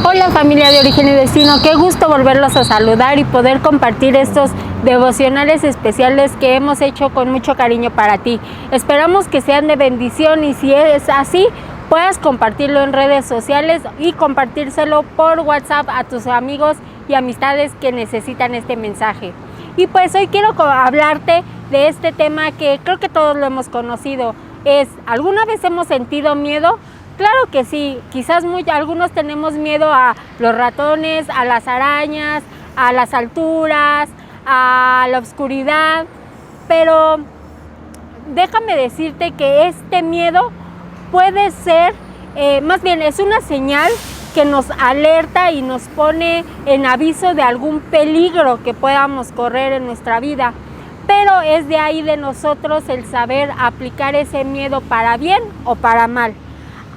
Hola familia de Origen y Destino, qué gusto volverlos a saludar y poder compartir estos devocionales especiales que hemos hecho con mucho cariño para ti. Esperamos que sean de bendición y si es así, puedas compartirlo en redes sociales y compartírselo por WhatsApp a tus amigos y amistades que necesitan este mensaje. Y pues hoy quiero hablarte de este tema que creo que todos lo hemos conocido. ¿Alguna vez hemos sentido miedo? Claro que sí, quizás algunos tenemos miedo a los ratones, a las arañas, a las alturas, a la oscuridad, pero déjame decirte que este miedo puede ser, más bien es una señal que nos alerta y nos pone en aviso de algún peligro que podamos correr en nuestra vida, pero es de ahí de nosotros el saber aplicar ese miedo para bien o para mal.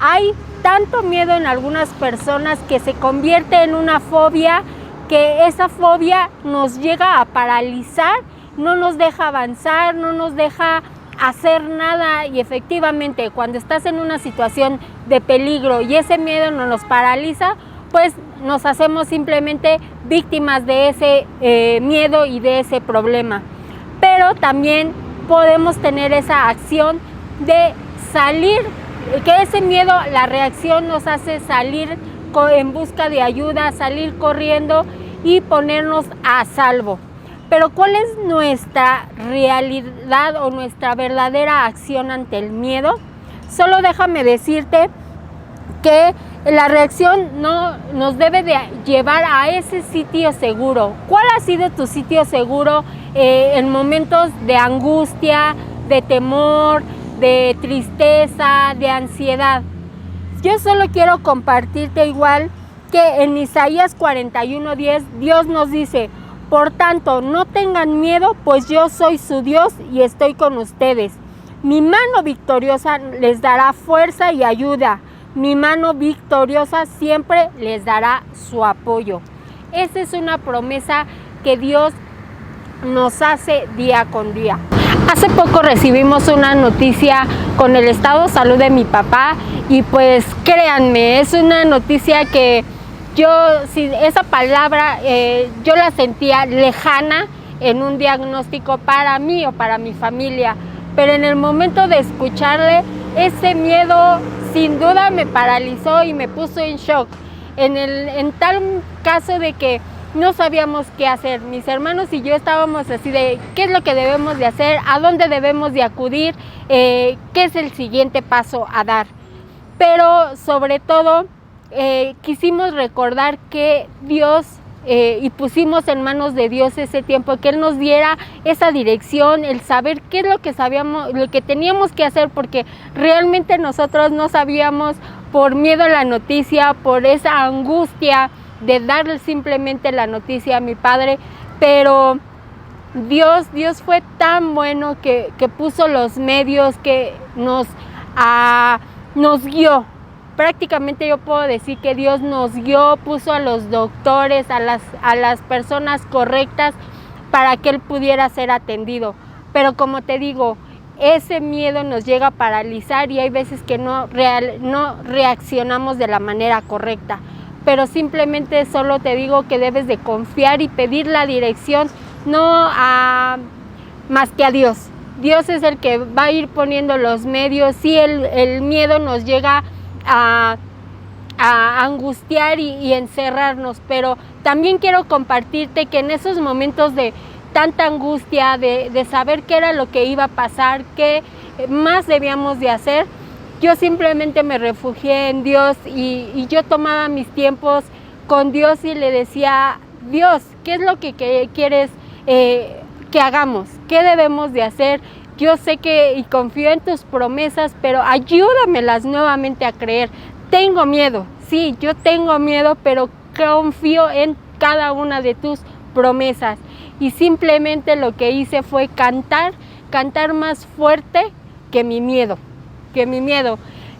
Hay tanto miedo en algunas personas que se convierte en una fobia, que esa fobia nos llega a paralizar, no nos deja avanzar, no nos deja hacer nada y efectivamente cuando estás en una situación de peligro y ese miedo nos paraliza, pues nos hacemos simplemente víctimas de ese miedo y de ese problema. Pero también podemos tener esa acción de salir, que ese miedo, la reacción nos hace salir en busca de ayuda, salir corriendo y ponernos a salvo. Pero ¿cuál es nuestra realidad o nuestra verdadera acción ante el miedo? Solo déjame decirte que la reacción no nos debe de llevar a ese sitio seguro. ¿Cuál ha sido tu sitio seguro en momentos de angustia, de temor, de tristeza, de ansiedad? Yo solo quiero compartirte igual que en Isaías 41:10 Dios nos dice: por tanto, no tengan miedo, pues yo soy su Dios y estoy con ustedes. Mi mano victoriosa les dará fuerza y ayuda. Mi mano victoriosa siempre les dará su apoyo. Esa es una promesa que Dios nos hace día con día. Hace poco recibimos una noticia con el estado de salud de mi papá y pues créanme, es una noticia que esa palabra yo la sentía lejana en un diagnóstico para mí o para mi familia, pero en el momento de escucharle, ese miedo sin duda me paralizó y me puso en shock, en tal caso de que no sabíamos qué hacer. Mis hermanos y yo estábamos así de qué es lo que debemos de hacer, a dónde debemos de acudir, qué es el siguiente paso a dar. Pero sobre todo quisimos recordar que Dios y pusimos en manos de Dios ese tiempo, que Él nos diera esa dirección, el saber qué es lo que sabíamos, lo que teníamos que hacer, porque realmente nosotros no sabíamos por miedo a la noticia, por esa angustia de darle simplemente la noticia a mi padre, pero Dios fue tan bueno que puso los medios, que nos guió. Prácticamente yo puedo decir que Dios nos guió, puso a los doctores, a las personas correctas para que Él pudiera ser atendido. Pero como te digo, ese miedo nos llega a paralizar y hay veces que no reaccionamos de la manera correcta. Pero simplemente solo te digo que debes de confiar y pedir la dirección, más que a Dios. Dios es el que va a ir poniendo los medios. Sí, el miedo nos llega a angustiar y encerrarnos, pero también quiero compartirte que en esos momentos de tanta angustia, de saber qué era lo que iba a pasar, qué más debíamos de hacer, yo simplemente me refugié en Dios y yo tomaba mis tiempos con Dios y le decía: Dios, ¿qué es lo que quieres que hagamos? ¿Qué debemos de hacer? Yo sé que y confío en tus promesas, pero ayúdamelas nuevamente a creer. Tengo miedo, sí, yo tengo miedo, pero confío en cada una de tus promesas. Y simplemente lo que hice fue cantar más fuerte que mi miedo.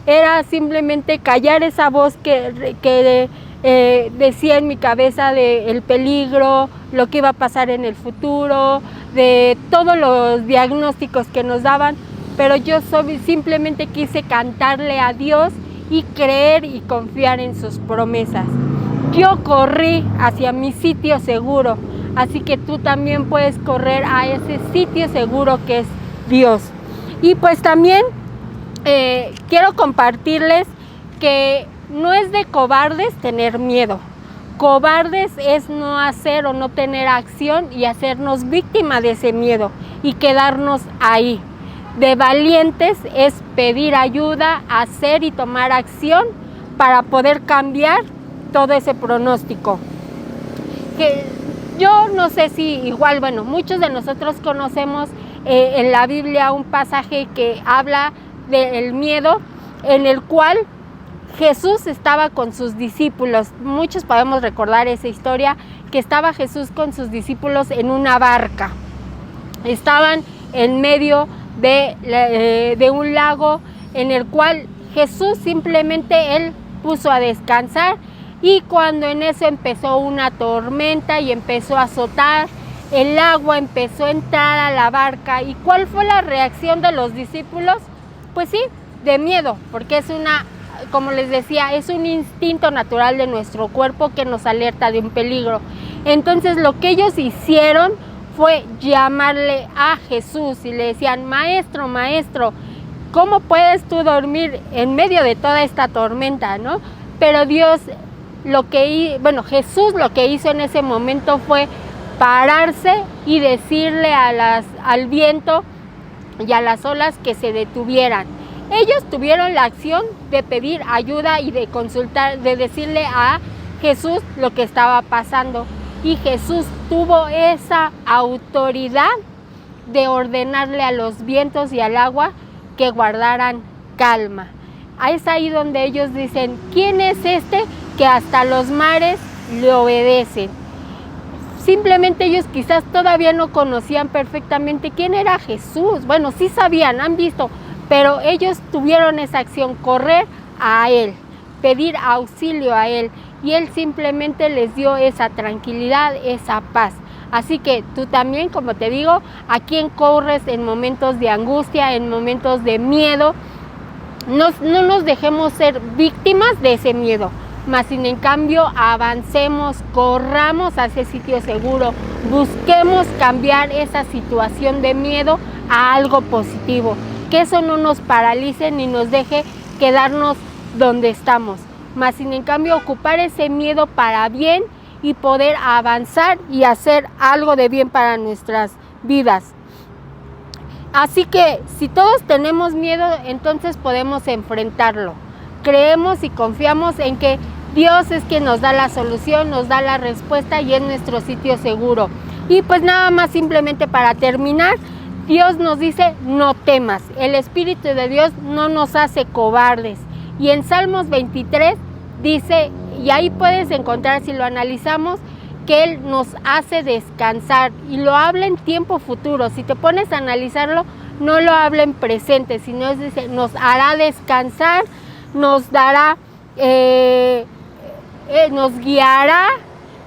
Era simplemente callar esa voz que decía en mi cabeza del peligro, lo que iba a pasar en el futuro, de todos los diagnósticos que nos daban, pero yo simplemente quise cantarle a Dios y creer y confiar en sus promesas. Yo corrí hacia mi sitio seguro, así que tú también puedes correr a ese sitio seguro que es Dios. Y pues también quiero compartirles que no es de cobardes tener miedo. Cobardes es no hacer o no tener acción y hacernos víctima de ese miedo y quedarnos ahí. De valientes es pedir ayuda, hacer y tomar acción para poder cambiar todo ese pronóstico. Que yo no sé si igual, bueno, muchos de nosotros conocemos en la Biblia un pasaje que habla del miedo, en el cual Jesús estaba con sus discípulos. Muchos podemos recordar esa historia, que estaba Jesús con sus discípulos en una barca. Estaban en medio de un lago en el cual Jesús simplemente él puso a descansar, y cuando en eso empezó una tormenta y empezó a azotar, el agua empezó a entrar a la barca. ¿Y cuál fue la reacción de los discípulos? Pues sí, de miedo, porque es como les decía, es un instinto natural de nuestro cuerpo que nos alerta de un peligro. Entonces lo que ellos hicieron fue llamarle a Jesús y le decían: maestro, maestro, ¿cómo puedes tú dormir en medio de toda esta tormenta, no? Pero Jesús lo que hizo en ese momento fue pararse y decirle al viento y a las olas que se detuvieran. Ellos tuvieron la acción de pedir ayuda y de consultar, de decirle a Jesús lo que estaba pasando. Y Jesús tuvo esa autoridad de ordenarle a los vientos y al agua que guardaran calma. Es ahí donde ellos dicen: ¿quién es este que hasta los mares le obedecen? Simplemente ellos quizás todavía no conocían perfectamente quién era Jesús. Bueno, sí sabían, han visto, pero ellos tuvieron esa acción, correr a Él, pedir auxilio a Él, y Él simplemente les dio esa tranquilidad, esa paz. Así que tú también, como te digo, ¿a quién corres en momentos de angustia, en momentos de miedo? No nos dejemos ser víctimas de ese miedo, más sin en cambio avancemos, corramos hacia ese sitio seguro, busquemos cambiar esa situación de miedo a algo positivo, que eso no nos paralice ni nos deje quedarnos donde estamos, más sin en cambio ocupar ese miedo para bien y poder avanzar y hacer algo de bien para nuestras vidas. Así que si todos tenemos miedo, entonces podemos enfrentarlo. Creemos y confiamos en que Dios es quien nos da la solución, nos da la respuesta y es nuestro sitio seguro. Y pues nada más, simplemente para terminar, Dios nos dice: no temas. El Espíritu de Dios no nos hace cobardes. Y en Salmos 23 dice, y ahí puedes encontrar, si lo analizamos, que Él nos hace descansar, y lo habla en tiempo futuro. Si te pones a analizarlo, no lo habla en presente, sino dice: nos hará descansar, nos dará, nos guiará,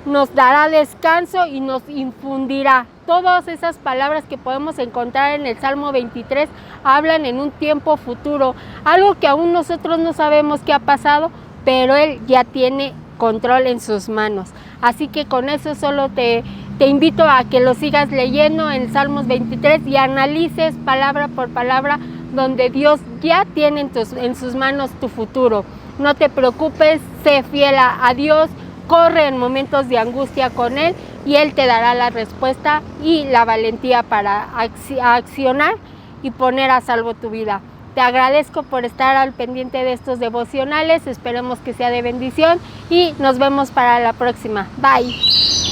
nos dará descanso y nos infundirá. Todas esas palabras que podemos encontrar en el Salmo 23 hablan en un tiempo futuro, algo que aún nosotros no sabemos qué ha pasado, pero Él ya tiene control en sus manos. Así que con eso solo te invito a que lo sigas leyendo en Salmos 23 y analices palabra por palabra, donde Dios ya tiene en sus manos tu futuro. No te preocupes, sé fiel a Dios, corre en momentos de angustia con Él y Él te dará la respuesta y la valentía para accionar y poner a salvo tu vida. Te agradezco por estar al pendiente de estos devocionales, esperemos que sea de bendición y nos vemos para la próxima. Bye.